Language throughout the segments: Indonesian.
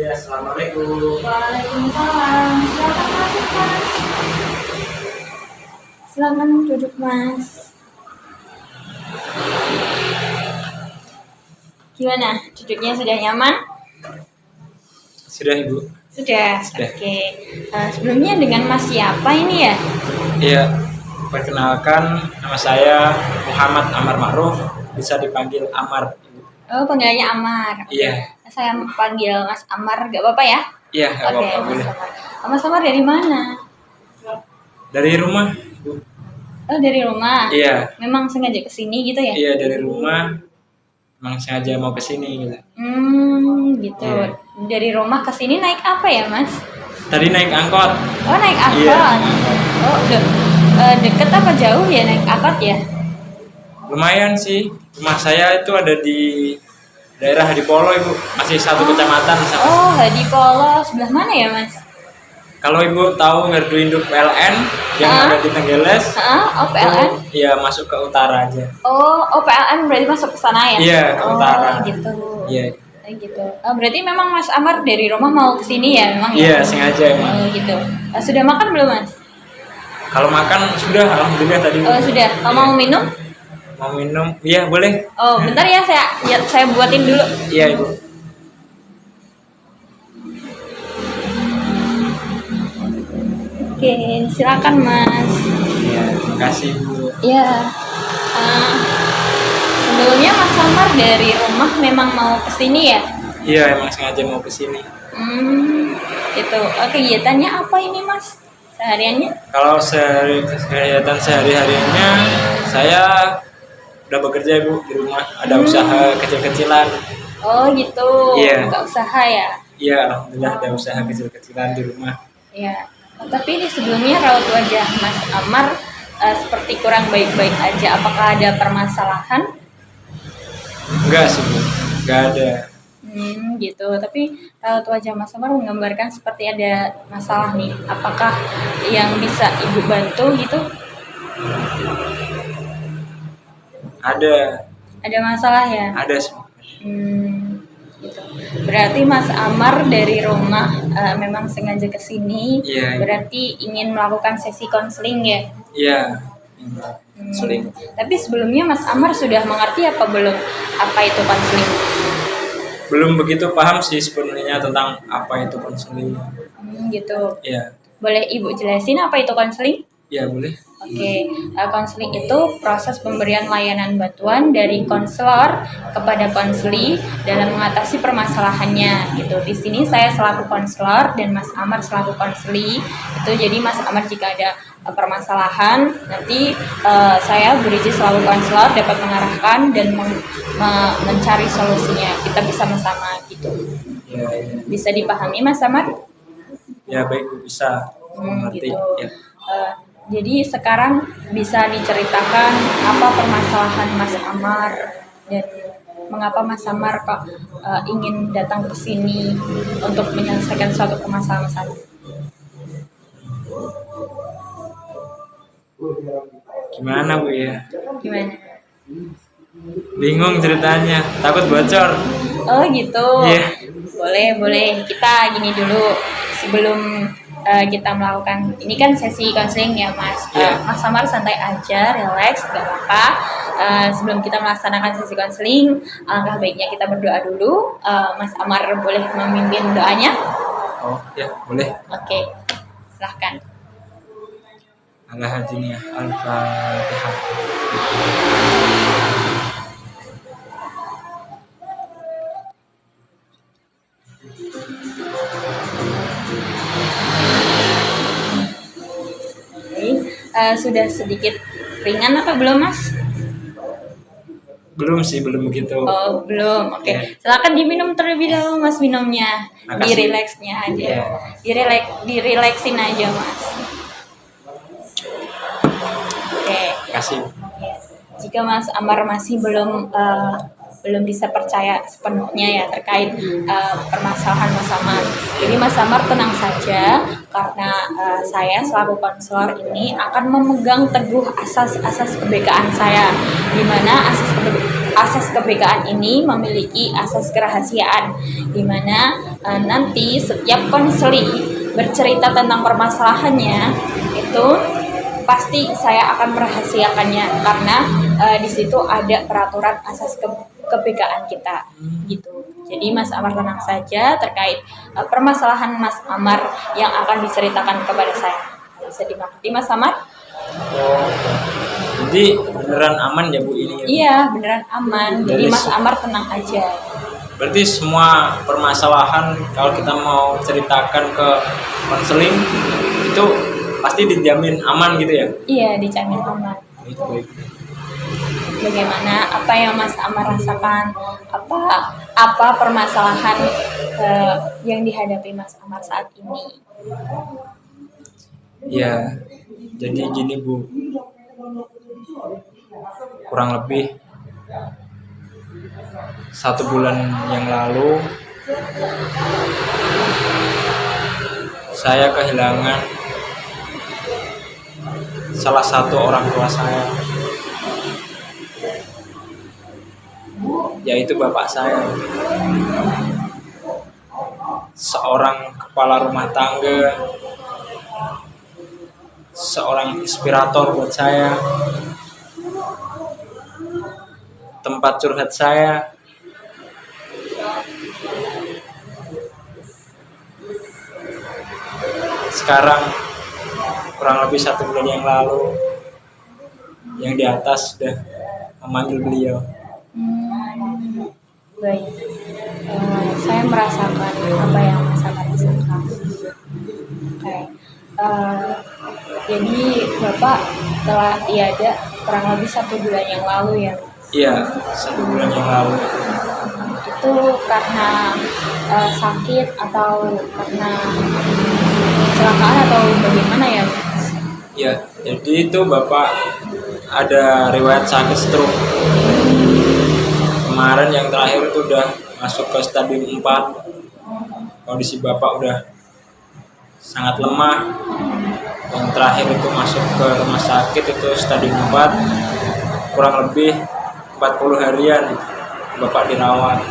Assalamualaikum. Waalaikumsalam. Silakan masuk, Mas. Silakan duduk, Mas. Gimana? Duduknya sudah nyaman? Sudah, Ibu? Sudah. Oke. Sebelumnya dengan Mas siapa ini ya? Iya. Perkenalkan, nama saya Muhammad Amar Ma'ruf, bisa dipanggil Amar. Oh, panggilannya Amar. Iya. Saya panggil Mas Amar, gak apa-apa ya? Iya, nggak Oke, apa-apa, Mas boleh. Amar. Mas Amar dari mana? Dari rumah, Bu. Oh, dari rumah. Iya. Memang sengaja kesini gitu ya? Iya, dari rumah. Emang sengaja mau kesini gitu. Gitu. Iya. Dari rumah ke sini naik apa ya, Mas? Tadi naik angkot. Oh, naik angkot. Iya. Oh, deket apa jauh ya naik angkot ya? Lumayan sih. Rumah saya itu ada di daerah Hadipolo, Ibu. Masih satu kecamatan sama. Oh, Hadipolo. Sebelah mana ya, Mas? Kalau Ibu tahu Gardu Induk PLN yang ada di Tenggeles, Oh, PLN? iya masuk ke utara aja. Oh, PLN berarti masuk ke sana ya? Iya, ke utara. Gitu. Iya. Gitu. Berarti memang Mas Amar dari rumah mau ke sini ya, memang Iya, ya? sengaja emang. Gitu. Sudah makan belum, Mas? Kalau makan sudah, alhamdulillah tadi. Oh, sudah. Mau minum? Mau minum? Iya, boleh. Oh, bentar ya, saya buatin dulu. Iya, Ibu. Oke, silakan Mas. Iya, terima kasih, Bu. Ya, sebelumnya Mas Amar dari rumah memang mau ke sini ya? Iya, emang sengaja mau ke sini. Itu. Kegiatannya apa ini Mas? Sehariannya? Kalau kegiatan sehari-harinya saya udah bekerja, Bu, di rumah. Ada usaha kecil-kecilan. Oh gitu. Iya. Buka usaha ya? Iya, alhamdulillah ada usaha kecil-kecilan di rumah. Iya. Tapi di sebelumnya raut wajah Mas Amar seperti kurang baik-baik aja. Apakah ada permasalahan? Enggak sih, Bu. Enggak ada. Gitu. Tapi raut wajah Mas Amar menggambarkan seperti ada masalah nih. Apakah yang bisa Ibu bantu gitu? Ada. Ada masalah ya? Ada sih. Gitu. Berarti Mas Amar dari rumah memang sengaja ke sini. Iya. Berarti ingin melakukan sesi konseling ya? Iya. Konseling. Tapi sebelumnya Mas Amar sudah mengerti apa belum apa itu konseling? Belum begitu paham sih sebenarnya tentang apa itu konseling. Gitu. Iya. Boleh Ibu jelasin apa itu konseling? Iya, boleh. Oke, konseling itu proses pemberian layanan bantuan dari konselor kepada konseli dalam mengatasi permasalahannya gitu. Di sini saya selaku konselor dan Mas Amar selaku konseli. Itu jadi Mas Amar jika ada permasalahan nanti saya Buriji selaku konselor dapat mengarahkan dan mencari solusinya. Kita bersama-sama gitu. Iya, iya. Bisa dipahami Mas Amar? Ya, baik, Bu, bisa mengerti. Gitu. Ya. Jadi sekarang bisa diceritakan apa permasalahan Mas Amar dan mengapa Mas Amar kok ingin datang ke sini untuk menyelesaikan suatu permasalahan. Gimana, Bu, ya? Gimana? Bingung ceritanya, takut bocor. Oh gitu. Iya. Boleh. Kita gini dulu sebelum kita melakukan ini kan sesi konseling ya Mas. Iya. Mas Amar santai aja, relax, gak apa-apa. Sebelum kita melaksanakan sesi konseling, alangkah baiknya kita berdoa dulu. Mas Amar boleh memimpin doanya? Oh, ya, boleh. Oke, silahkan. Al-Hadiniyah Al-Fatihah. Sudah sedikit ringan apa belum Mas? Belum sih, belum begitu. Oh belum, oke. Ya. Silakan diminum terlebih dahulu Mas minumnya. Makasih. Di-relaxnya aja. Ya. Di-relaxin aja Mas. Oke. Kasih. Jika Mas Amar masih belum bisa percaya sepenuhnya ya terkait permasalahan Mas Amar. Jadi Mas Amar tenang saja karena saya selaku konselor ini akan memegang teguh asas-asas kebekaan saya, di mana asas kebekaan ini memiliki asas kerahasiaan, di mana nanti setiap konseli bercerita tentang permasalahannya itu pasti saya akan merahasiakannya karena di situ ada peraturan asas kebekaan kita gitu. Jadi Mas Amar tenang saja terkait permasalahan Mas Amar yang akan diceritakan kepada saya. Bisa dimengerti Mas Amar? Oh, jadi beneran aman ya Bu ini? Iya, beneran aman. Jadi Mas Amar tenang aja. Berarti semua permasalahan kalau kita mau ceritakan ke konseling itu pasti dijamin aman gitu ya? Iya, dijamin aman. Baik. Bagaimana apa yang Mas Amar rasakan, apa permasalahan yang dihadapi Mas Amar saat ini? Ya, jadi gini Bu, kurang lebih 1 bulan yang lalu saya kehilangan salah satu orang tua saya, yaitu bapak saya, seorang kepala rumah tangga, seorang inspirator buat saya, tempat curhat saya. Sekarang kurang lebih 1 bulan yang lalu, yang di atas sudah memanggil beliau. Baik, saya merasakan apa yang Mas Amar rasakan. Oke. Jadi Bapak telah tiada kurang lebih 1 bulan yang lalu ya? Iya, 1 bulan yang lalu. Itu karena sakit atau karena kecelakaan atau bagaimana ya? Iya, jadi itu Bapak ada riwayat sakit stroke. Kemarin yang terakhir itu udah masuk ke stadium 4. Kondisi Bapak udah sangat lemah. Yang terakhir itu masuk ke rumah sakit itu stadium 4. Kurang lebih 40 harian Bapak dirawat.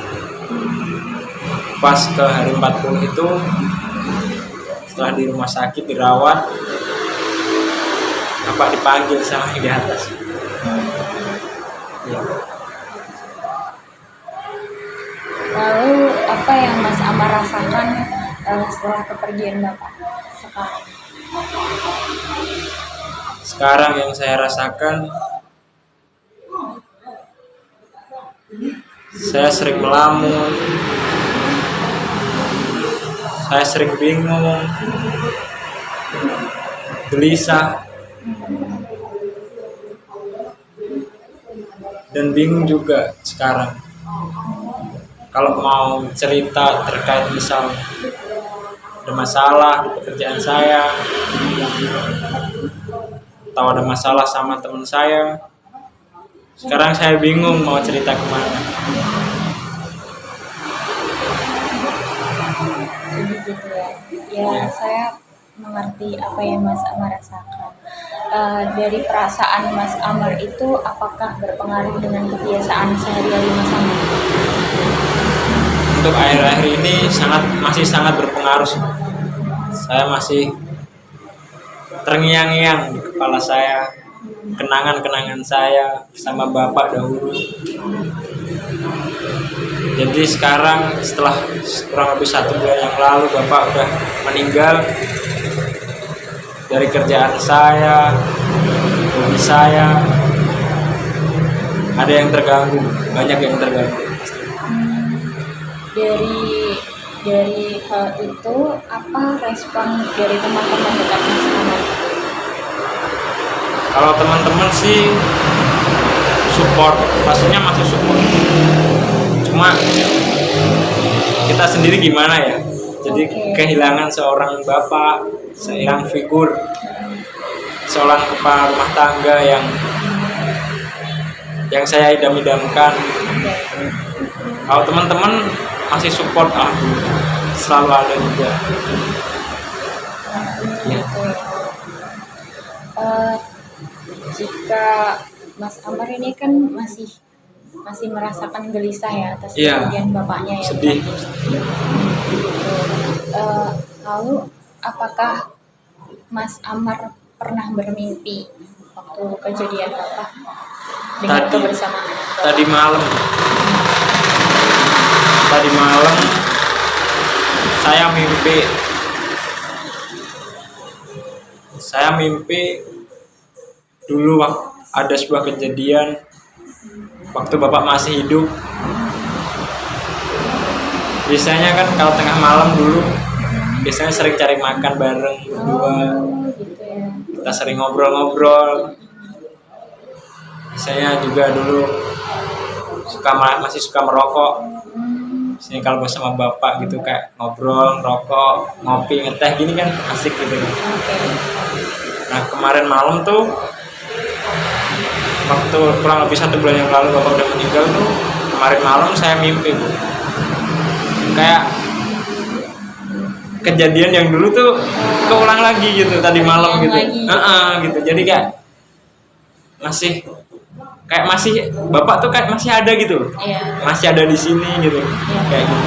Pas ke hari 40 itu, setelah di rumah sakit dirawat, Bapak dipanggil sama yang di atas. Ya. Lalu apa yang Mas Amar rasakan setelah kepergian Bapak sekarang? Sekarang yang saya rasakan, saya sering melamun, saya sering bingung, gelisah, dan bingung juga sekarang. Kalau mau cerita terkait misal ada masalah di pekerjaan saya, atau ada masalah sama teman saya, sekarang saya bingung mau cerita kemana. Jadi gitu ya. Ya, saya mengerti apa yang Mas Amar rasakan. Dari perasaan Mas Amar itu apakah berpengaruh dengan kebiasaan sehari-hari Mas Amar? Untuk akhir-akhir ini masih sangat berpengaruh. Saya masih terngiang-ngiang di kepala saya, kenangan-kenangan saya bersama Bapak dahulu. Jadi sekarang setelah kurang lebih 1 bulan yang lalu Bapak udah meninggal, dari kerjaan saya, hobi saya, ada yang terganggu, banyak yang terganggu. Dari hal itu apa respon dari teman-teman dekat Mas Amar? Kalau teman-teman sih support, pastinya masih support. Cuma kita sendiri gimana ya? Jadi kehilangan seorang bapak, seorang figur, seorang kepala rumah tangga yang saya idam-idamkan. Kalau teman-teman masih support, selalu ada juga. Ya. Jika Mas Amar ini kan masih masih merasakan gelisah ya atas Iya. kepergian bapaknya ya. Sedih. Gitu. Lalu apakah Mas Amar pernah bermimpi waktu kejadian bapak dengan Tadi- kebersamaan bapak? Tadi malam saya mimpi dulu ada sebuah kejadian waktu bapak masih hidup. Biasanya kan kalau tengah malam dulu biasanya sering cari makan bareng berdua, Gitu ya. kita sering ngobrol-ngobrol. Biasanya juga dulu masih suka merokok. Biasanya kalau bersama bapak gitu kayak ngobrol, rokok, ngopi, ngeteh gini kan asik gitu kan. Oke. Nah kemarin malam tuh waktu kurang lebih 1 bulan yang lalu bapak udah meninggal tuh, kemarin malam saya mimpi Bu. Kayak kejadian yang dulu tuh keulang lagi gitu tadi malam gitu. Gitu. Jadi kayak masih bapak tuh kayak masih ada gitu loh. Iya. Masih ada di sini gitu. Kayak gitu.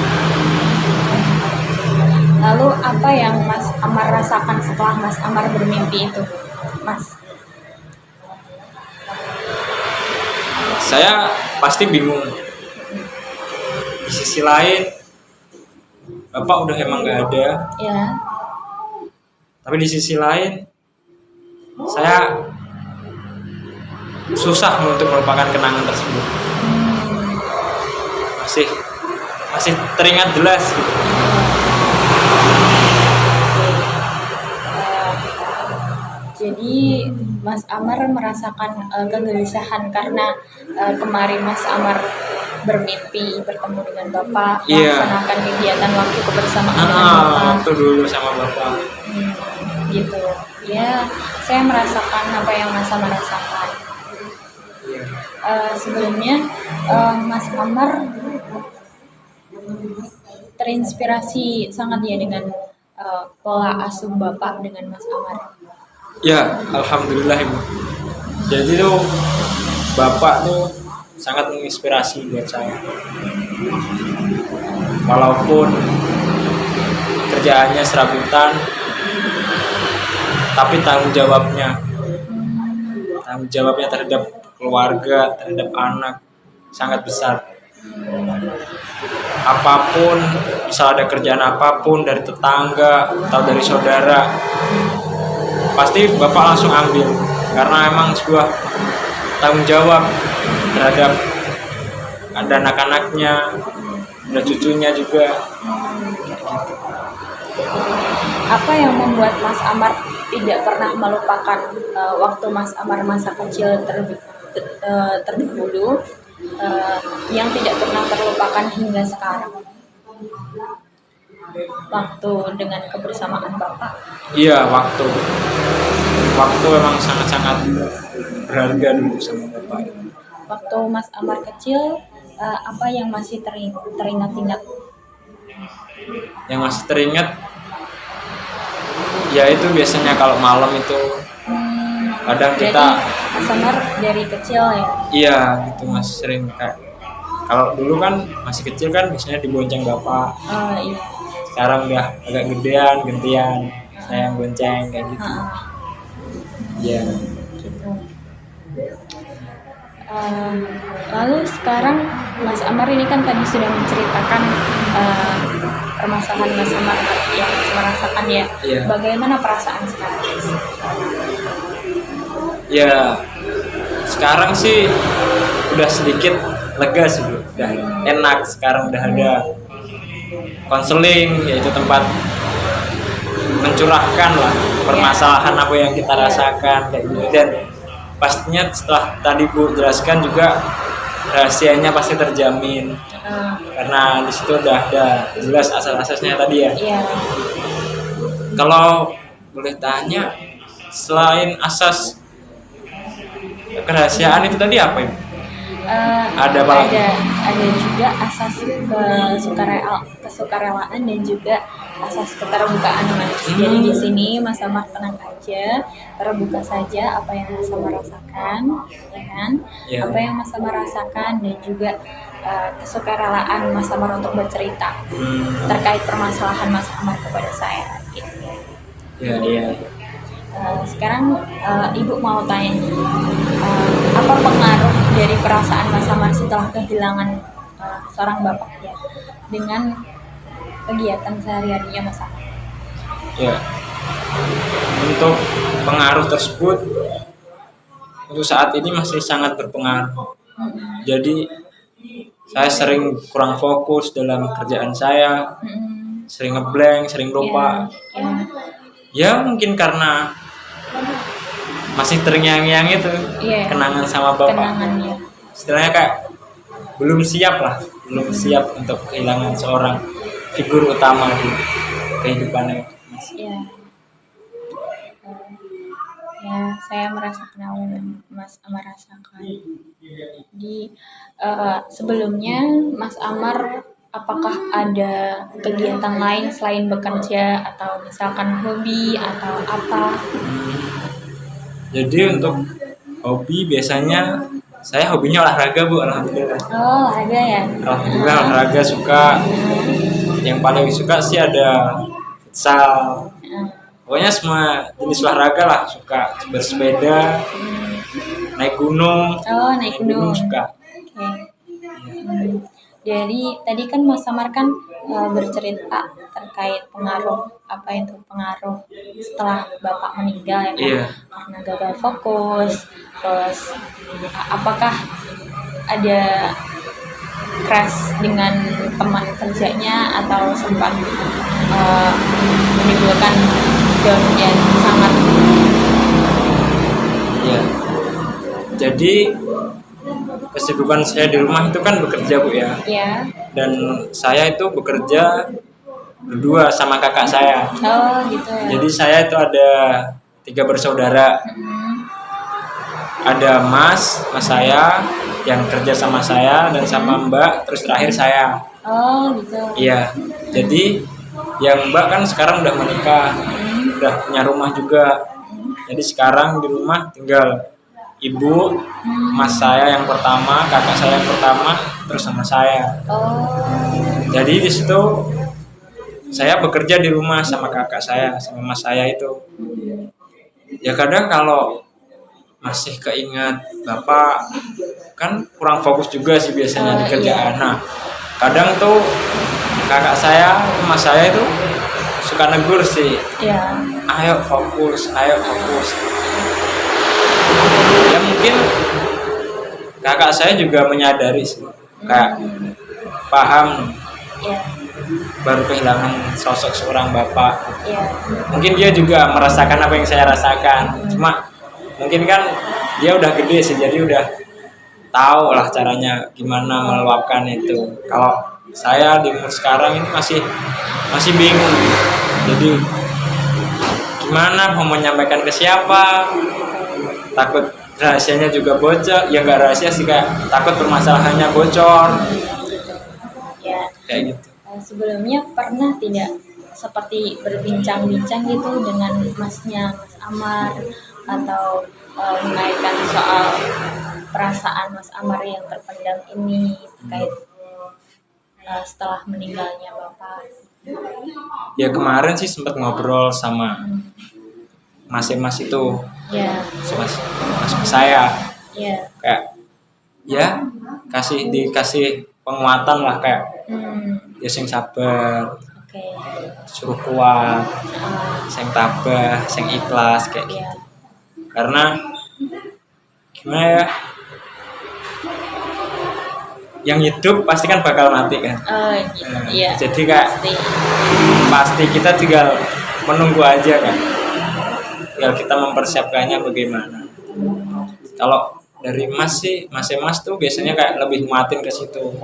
Lalu apa yang Mas Amar rasakan setelah Mas Amar bermimpi itu, Mas? Saya pasti bingung. Di sisi lain bapak udah emang gak ada, Ya. tapi di sisi lain saya susah untuk melupakan kenangan tersebut. Masih teringat jelas gitu. Jadi Mas Amar merasakan kegelisahan karena kemarin Mas Amar bermimpi bertemu dengan Bapak, Iya. melaksanakan kegiatan waktu kebersamaan dengan Bapak. Waktu dulu sama bapak. Gitu. Ya, saya merasakan apa yang Mas Amar rasakan. Iya. Sebelumnya Mas Amar terinspirasi sangat ya dengan pola asuh Bapak dengan Mas Amar. Ya, alhamdulillah Ibu. Jadi tuh bapak tuh sangat menginspirasi buat saya. Walaupun kerjaannya serabutan, tapi tanggung jawabnya terhadap keluarga, terhadap anak sangat besar. Apapun, misal ada kerjaan apapun dari tetangga atau dari saudara, pasti bapak langsung ambil karena emang sebuah tanggung jawab terhadap ada anak-anaknya, ada cucunya juga. Apa yang membuat Mas Amar tidak pernah melupakan waktu Mas Amar masa kecil terdahulu yang tidak pernah terlupakan hingga sekarang? Waktu dengan kebersamaan Bapak. Iya, waktu emang sangat-sangat berharga dulu sama bapak. Waktu Mas Amar kecil, apa yang masih teringat-ingat? Yang masih teringat ya itu biasanya kalau malam itu kadang Jadi kita Mas Amar dari kecil ya? iya gitu masih sering kayak kalau dulu kan masih kecil kan biasanya dibonceng bapak. Iya. Sekarang udah agak gedean gantian saya yang bonceng kayak gitu. Iya. Gitu. Lalu sekarang Mas Amar ini kan tadi sudah menceritakan permasalahan Mas Amar yang merasakan ya. Iya. Bagaimana perasaan sekarang? Ya sekarang sih udah sedikit lega sih, udah enak. Sekarang udah ada konseling, yaitu tempat mencurahkan lah permasalahan apa yang kita rasakan kayak gitu. Dan pastinya setelah tadi Bu jelaskan juga rahasianya pasti terjamin karena di situ udah ada jelas asas-asasnya tadi ya. Iya. Kalau boleh tanya, selain asas kerahasiaan itu tadi apa Ibu? Ada apa lagi? ada juga asas kesukarelaan dan juga asas keterbukaan Mas. Jadi di sini Mas Amar tenang aja, terbuka saja apa yang Mas Amar rasakan, ya kan? Ya. Apa yang Mas Amar rasakan dan juga kesukarelaan Mas Amar untuk bercerita terkait permasalahan Mas Amar kepada saya. Gitu. Iya. Sekarang Ibu mau tanya nih, apa pengaruh dari perasaan Mas Amar setelah kehilangan seorang bapak ya dengan kegiatan sehari-harinya Mas Amar? Ya, untuk pengaruh tersebut untuk saat ini masih sangat berpengaruh. Jadi saya sering kurang fokus dalam kerjaan saya, sering ngeblank, sering lupa. Ya mungkin karena masih terngiang-ngiang itu kenangan sama bapak. Kenangannya. Istilahnya kayak belum siap untuk kehilangan seorang figur utama di kehidupannya. Ya, saya merasakan apa yang Mas Amar rasakan. Jadi sebelumnya Mas Amar apakah ada kegiatan lain selain bekerja atau misalkan hobi atau apa? Jadi untuk hobi biasanya saya hobinya olahraga Bu, alhamdulillah. Oh, olahraga ya? Alhamdulillah olahraga suka. Yang paling suka sih ada futsal. Pokoknya semua jenis olahraga lah suka. Bersepeda, naik gunung. Oh, naik gunung suka. Oke. Jadi tadi kan Mas Amar kan bercerita terkait pengaruh setelah bapak meninggal ya kan? Iya. Karena gagal fokus, terus apakah ada crash dengan teman kerjanya atau sempat menimbulkan down yang sangat? Iya. Jadi kesibukan saya di rumah itu kan bekerja Bu ya. Iya. Dan saya itu bekerja berdua sama kakak saya. Oh gitu ya. Jadi saya itu ada 3 bersaudara. Ada mas saya yang kerja sama saya dan sama Mbak, terus terakhir saya. Oh gitu. Iya. Jadi yang Mbak kan sekarang udah menikah, udah punya rumah juga. Jadi sekarang di rumah tinggal ibu, mas saya yang pertama, kakak saya yang pertama, terus sama saya. Oh. Jadi di situ saya bekerja di rumah sama kakak saya, sama mas saya itu. Ya kadang kalau masih keingat bapak, kan kurang fokus juga sih biasanya di kerjaan. Nah, kadang tuh kakak saya, mas saya itu suka negur sih. Iya. Ayo fokus. Ya mungkin kakak saya juga menyadari sih, kayak paham baru kehilangan sosok seorang bapak. Mungkin dia juga merasakan apa yang saya rasakan, cuma mungkin kan dia udah gede sih, jadi udah tahu lah caranya gimana meluapkan itu. Kalau saya di umur sekarang ini masih bingung, jadi gimana mau menyampaikan ke siapa, takut rahasianya juga bocor. Ya nggak rahasia sih, kayak takut permasalahannya bocor Ya. kayak gitu. Sebelumnya pernah tidak seperti berbincang-bincang gitu dengan masnya Mas Amar atau mengaitkan soal perasaan Mas Amar yang terpendam ini terkait setelah meninggalnya bapak? Ya kemarin sih sempat ngobrol sama mas itu, mas saya, kayak ya dikasih penguatan lah, kayak ya sing sabar, suruh kuat, sing tabah, sing ikhlas kayak gitu. Karena gimana ya, yang hidup pasti kan bakal mati kan. Jadi kayak pasti kita tinggal menunggu aja kan, tinggal kita mempersiapkannya bagaimana. Kalau dari mas tuh biasanya kayak lebih nguatin ke situ.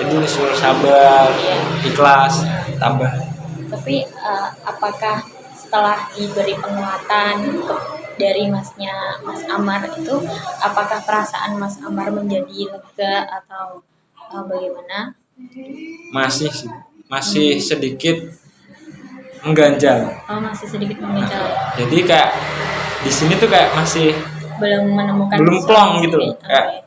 Jadi disuruh sabar, ikhlas, tabah. Tapi apakah setelah diberi penguatan dari Mas Amar itu, apakah perasaan Mas Amar menjadi lega atau Bagaimana? Masih sedikit mengganjal. Masih sedikit mengganjal. Jadi kayak di sini tuh kayak masih belum plong gitu loh. Kayak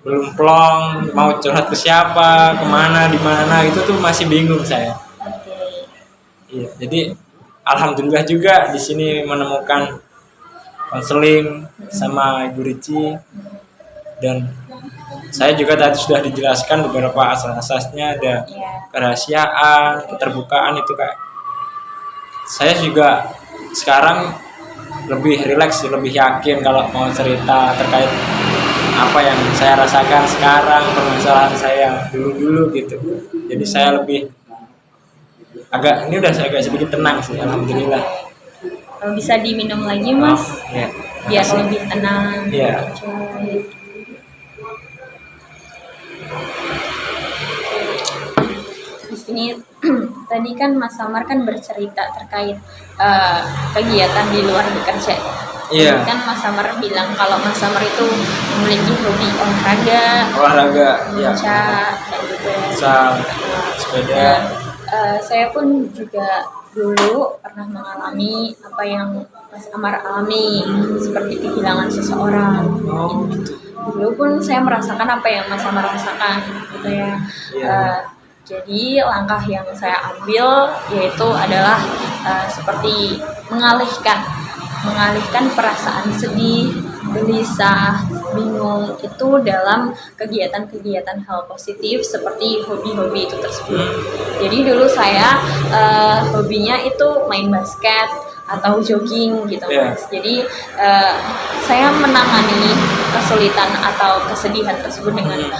belum plong, mau curhat ke siapa, kemana, di mana, itu tuh masih bingung saya. Iya, jadi alhamdulillah juga di sini menemukan konseling sama Ibu Rici, dan saya juga tadi sudah dijelaskan beberapa asas-asasnya, ada kerahasiaan, keterbukaan, itu kayak saya juga sekarang lebih rileks, lebih yakin kalau mau cerita terkait apa yang saya rasakan sekarang, permasalahan saya dulu gitu. Jadi saya lebih agak sedikit tenang sih, alhamdulillah. Bisa diminum lagi Mas, Ya, biar lebih tenang. Ya. Di sini tadi kan Mas Samar kan bercerita terkait kegiatan di luar bekerja. Iya. Kan Mas Samar bilang kalau Mas Samar itu memiliki hobi olahraga, baca, kayak gitu. Sepeda. Saya pun juga dulu pernah mengalami apa yang Mas Amar alami, seperti kehilangan seseorang. Dulu pun saya merasakan apa yang Mas Amar rasakan, gitu ya. Jadi langkah yang saya ambil yaitu adalah seperti mengalihkan perasaan sedih, gelisah, bingung itu dalam kegiatan-kegiatan hal positif seperti hobi-hobi itu tersebut. Jadi dulu saya hobinya itu main basket atau jogging gitu Mas. Jadi saya menangani kesulitan atau kesedihan tersebut dengan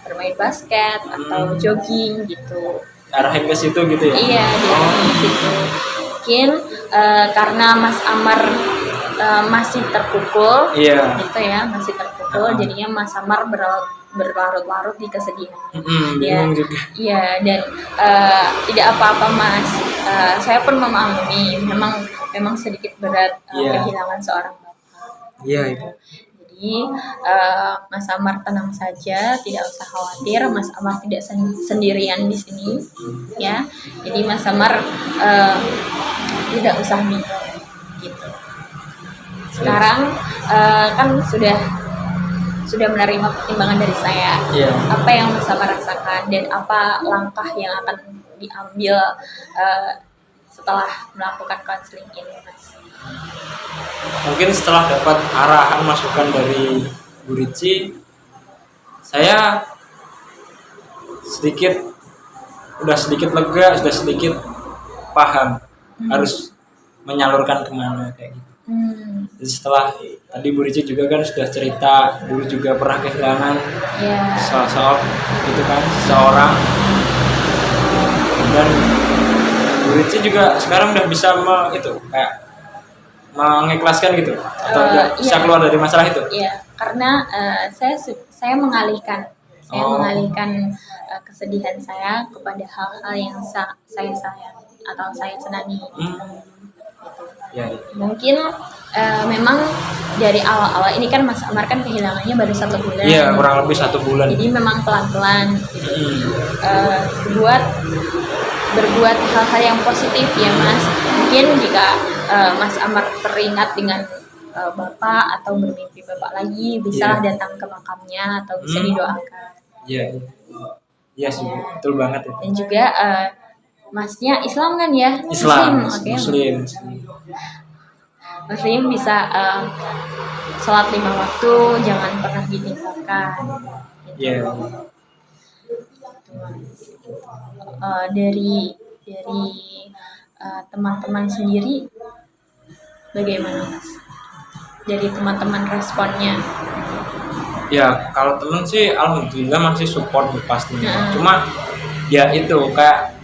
bermain basket atau jogging gitu. Arahin ke situ gitu ya? Iya, diarahin ke situ. Mungkin karena Mas Amar masih terpukul, gitu ya, masih terpukul, jadinya Mas Amar berlarut-larut di kesedihan. Iya, dan tidak apa-apa Mas. Saya pun memahami, memang sedikit berat kehilangan seorang bapak. Jadi Mas Amar tenang saja, tidak usah khawatir. Mas Amar tidak sendirian di sini, ya. Jadi Mas Amar tidak usah bingung, gitu. Sekarang kan sudah menerima pertimbangan dari saya. Apa yang Mas Amar rasakan dan apa langkah yang akan diambil setelah melakukan konseling ini, Mas? Mungkin setelah dapat arahan masukan dari Bu Rici, saya sudah sedikit lega, sudah sedikit paham harus menyalurkan kemana kayak gitu. Jadi setelah tadi Bu Rici juga kan sudah cerita dulu juga pernah kehilangan seseorang, dan Bu Rici juga sekarang udah bisa kayak mengikhlaskan gitu atau bisa keluar dari masalah itu. Iya, karena saya mengalihkan kesedihan saya kepada hal-hal yang saya sayang atau saya senangi. Mungkin memang dari awal-awal ini kan Mas Amar kan kehilangannya baru 1 bulan. Iya, kurang lebih 1 bulan. Jadi memang pelan-pelan gitu. Berbuat hal-hal yang positif ya Mas. Mungkin jika Mas Amar teringat dengan Bapak atau bermimpi Bapak lagi, bisa datang ke makamnya atau bisa didoakan. Iya sih, betul banget ya. Dan juga Masnya Islam kan ya? Muslim bisa sholat 5 waktu, jangan pernah ditinggalkan. Dari teman-teman sendiri bagaimana Mas? Dari teman-teman responnya? Ya kalau teman sih alhamdulillah masih support pastinya. Cuma ya itu kayak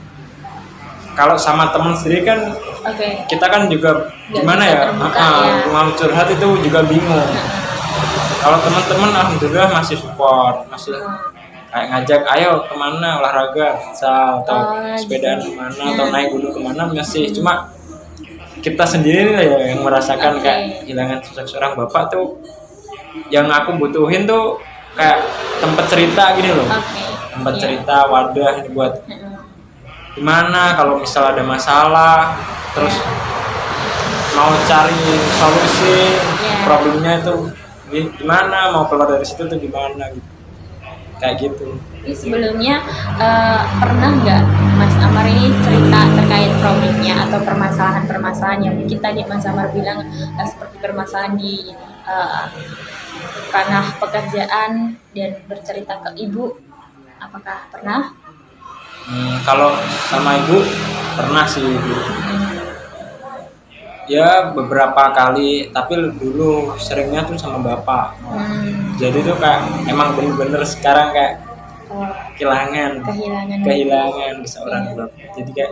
kalau sama teman sendiri kan kita kan juga gimana ya, mau curhat itu juga bingung. Kalau teman-teman alhamdulillah masih support, masih kayak ngajak ayo kemana olahraga atau sepedaan kemana atau naik gunung kemana, masih. Cuma kita sendiri lah ya yang merasakan kayak kehilangan seorang bapak tuh, yang aku butuhin tuh kayak tempat cerita gini loh. tempat Iya. cerita, wadah ini buat Mm-mm. gimana kalau misal ada masalah, terus Iya. mau cari solusi Iya. problemnya itu gimana, mau keluar dari situ tuh gimana gitu. Kayak gitu. Tapi sebelumnya pernah nggak Mas Amar ini cerita terkait problemnya atau permasalahan-permasalahan yang mungkin tadi Mas Amar bilang seperti permasalahan di ranah pekerjaan dan bercerita ke ibu, apakah pernah? Kalau sama ibu pernah sih ibu. Ya beberapa kali, tapi dulu seringnya tuh sama bapak. Jadi tuh kayak emang bener-bener sekarang kayak Oh, kehilangan seorang bapak. Jadi kayak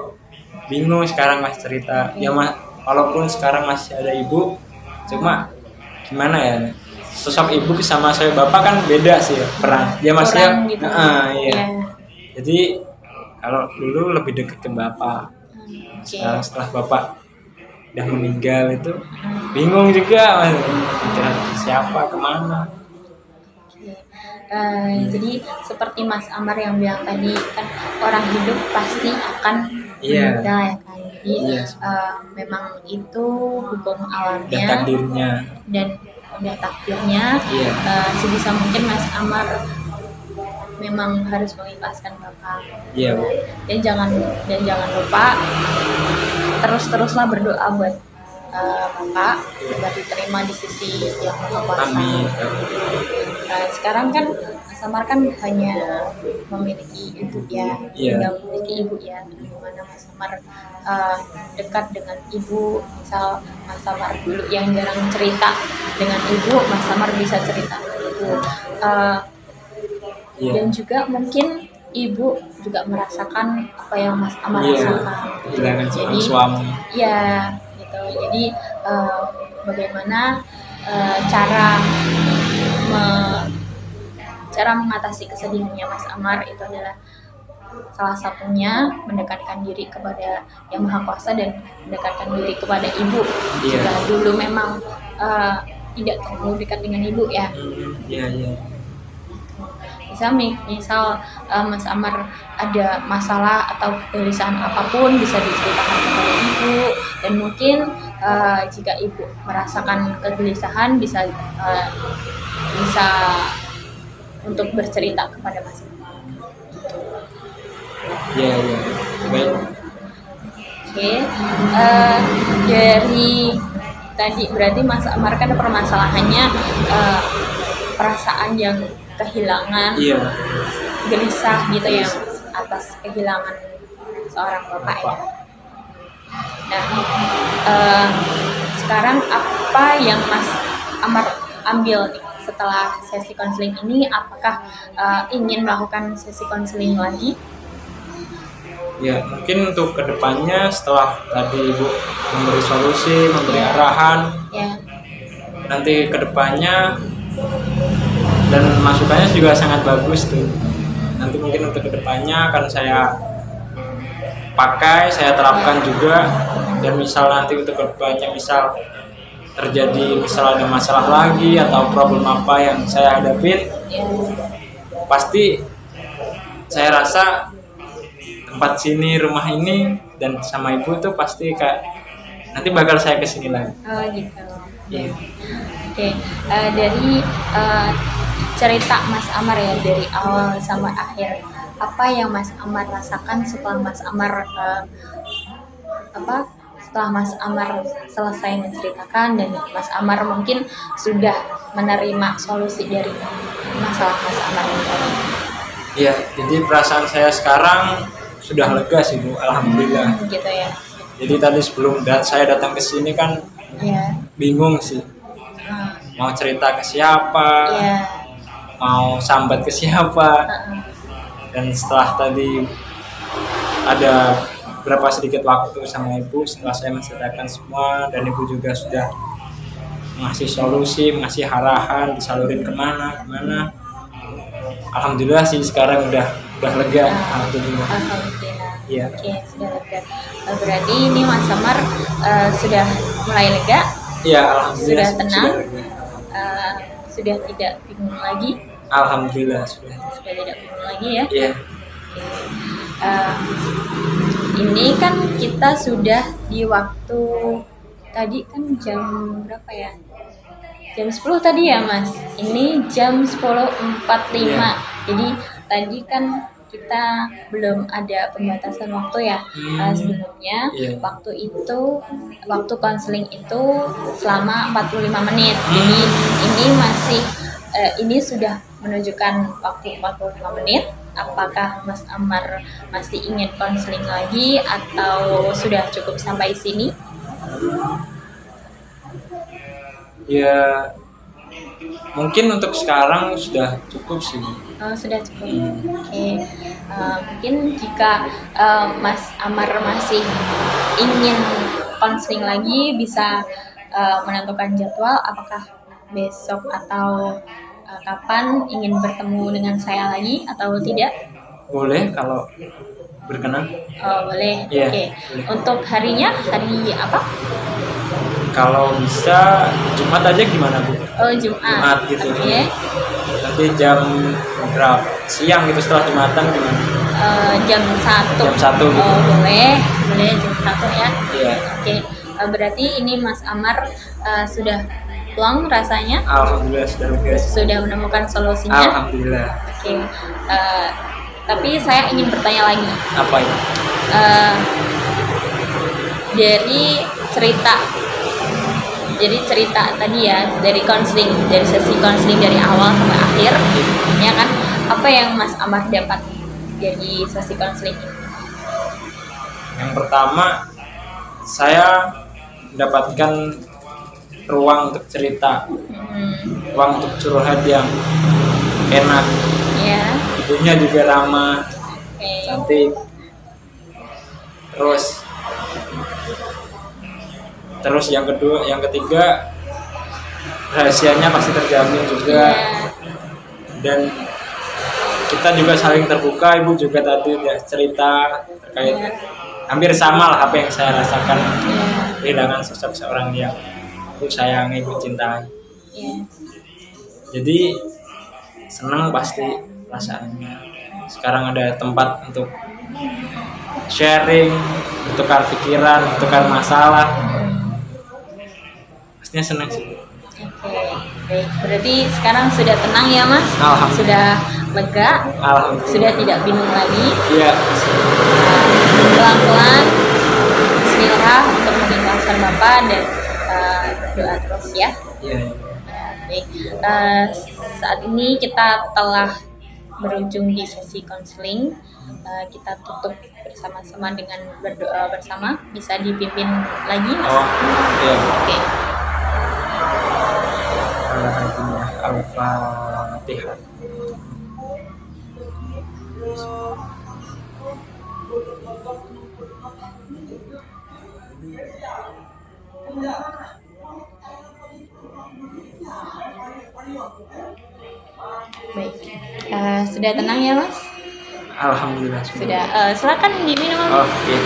bingung sekarang mas cerita. Ya mas, walaupun sekarang masih ada ibu, cuma gimana ya, sosok ibu sama saya bapak kan beda sih ya, peran. Dia masih kurang gitu. iya. Iya. Jadi kalau dulu lebih dekat ke bapak. Oke. Sekarang setelah bapak udah meninggal itu bingung juga mas, siapa kemana. Jadi seperti Mas Amar yang bilang tadi kan, orang hidup pasti akan Iya. meninggal ya kan. Jadi Iya. memang itu hukum Udah alamnya takdirnya. dan udah takdirnya. Iya. Sebisa mungkin Mas Amar memang harus mengikhlaskan Bapak. Iya bu. Dan jangan lupa teruslah berdoa buat Bapak biar diterima di sisi yang Maha Kuasa. Amin. Sekarang kan Mas Amar kan hanya memiliki ibu ya, Iya. tinggal memiliki ibu ya. Dimana Mas Amar dekat dengan ibu, misal Mas Amar dulu yang jarang cerita dengan ibu, Mas Amar bisa cerita dengan ibu. Iya. Dan juga mungkin ibu juga merasakan apa yang Mas Amar Iya. rasakan. Kehilangan seorang Jadi, suami. ya gitu. Jadi bagaimana cara mengatasi kesedihannya Mas Amar itu adalah salah satunya mendekatkan diri kepada Yang Maha Kuasa dan mendekatkan diri kepada ibu. Iya. Jika dulu memang tidak terlalu dekat dengan ibu ya. Iya iya. Misal Mas Amar ada masalah atau kegelisahan apapun bisa diceritakan kepada ibu, dan mungkin jika ibu merasakan kegelisahan bisa untuk bercerita kepada Mas Amar. Iya iya. Baik. Oke. Dari tadi berarti Mas Amar kan permasalahannya perasaan yang kehilangan, Iya. gelisah gitu ya atas kehilangan seorang bapak ya. Nah, sekarang apa yang Mas Amar ambil nih setelah sesi konseling ini? Apakah ingin melakukan sesi konseling lagi? Ya mungkin untuk kedepannya setelah tadi ibu memberi solusi, memberi arahan, Ya. nanti kedepannya dan masukannya juga sangat bagus tuh. Nanti mungkin untuk kedepannya akan saya pakai, saya terapkan juga. Dan misal nanti untuk kedepannya misal terjadi misal ada masalah lagi atau problem apa yang saya hadapin, Ya. pasti saya rasa tempat sini, rumah ini dan sama ibu tuh pasti kayak nanti bakal saya kesini lagi. Oh gitu. Iya. Oke. Dari cerita Mas Amar ya, dari awal sampai akhir, apa yang Mas Amar rasakan setelah Mas Amar setelah Mas Amar selesai menceritakan dan Mas Amar mungkin sudah menerima solusi dari masalah Mas Amar ini tadi? Iya, jadi perasaan saya sekarang sudah lega sih Bu, alhamdulillah. Gitu ya. Jadi tadi sebelum saya datang ke sini kan Iya. bingung sih, mau cerita ke siapa, Iya. mau sambat ke siapa. Dan setelah tadi ada berapa sedikit waktu sama ibu, setelah saya menceritakan semua dan ibu juga sudah ngasih solusi, ngasih arahan, disalurin kemana. Alhamdulillah sih sekarang udah lega, alhamdulillah. Alhamdulillah. Iya. Oke, sudah lega. Berarti ini Mas Amar sudah mulai lega, Iya, alhamdulillah sudah tenang, lega. sudah tidak bingung lagi. Alhamdulillah sudah. Sudah tidak bingung lagi ya. Iya. Eh, ini kan kita sudah di waktu tadi kan jam berapa ya? Jam 10 tadi ya Mas. Ini jam 10.45. Iya. Jadi tadi kan kita belum ada pembatasan waktu ya. Sebelumnya Iya. waktu konseling itu selama 45 menit. Jadi ini masih ini sudah menunjukkan waktu 45 menit. Apakah Mas Amar masih ingin konseling lagi atau sudah cukup sampai sini? Ya mungkin untuk sekarang sudah cukup sih. Sudah cukup. Oke. Mungkin jika Mas Amar masih ingin konseling lagi, bisa menentukan jadwal apakah besok atau kapan ingin bertemu dengan saya lagi atau tidak. Boleh kalau berkenan. Boleh. Iya, Oke. boleh. Untuk harinya hari apa? Kalau bisa Jumat aja gimana Bu? Oh, Jumat. Jumat gitu. Oke. Nanti jam berapa? Siang gitu setelah Jumatan gimana? Jam 1. Jam 1 gitu. Oh, boleh jam 1 ya. Iya. Oke, berarti ini Mas Amar sudah plong rasanya, Alhamdulillah sudah lega. sudah menemukan solusinya. Alhamdulillah. Oke, tapi saya ingin bertanya lagi. Apa ini? Dari cerita tadi ya, dari sesi konseling dari awal sampai akhir, ya kan? Apa yang Mas Amar dapat dari sesi konseling ini? Yang pertama, saya mendapatkan ruang untuk cerita, ruang untuk curhat yang enak. Ya, Ibunya juga ramah, oke. cantik. Terus yang ketiga rahasianya pasti terjamin juga. Iya. Dan kita juga saling terbuka. Ibu juga tadi udah cerita terkait hampir sama lah apa yang saya rasakan, kehilangan sosok seorang yang ibu sayangi, ibu cintai. Iya. Jadi senang pasti perasaannya. Sekarang ada tempat untuk sharing, bertukar pikiran, bertukar masalah. Pastinya senang sih. Oke, baik. Berarti sekarang sudah tenang ya Mas? Alhamdulillah. Sudah lega? Alhamdulillah. Sudah tidak bingung lagi? Iya. Pelan-pelan bismillah untuk mengikhlaskan Bapak dan doa terus ya. Iya. Baik. Saat ini kita telah berujung di sesi konseling. Kita tutup bersama-sama dengan berdoa bersama. Bisa dipimpin lagi Mas? Oh, iya. Oke. Al-Fatihah. Baik. Sudah tenang ya Mas? Alhamdulillah. Sudah. Silakan diminum. Oh, iya.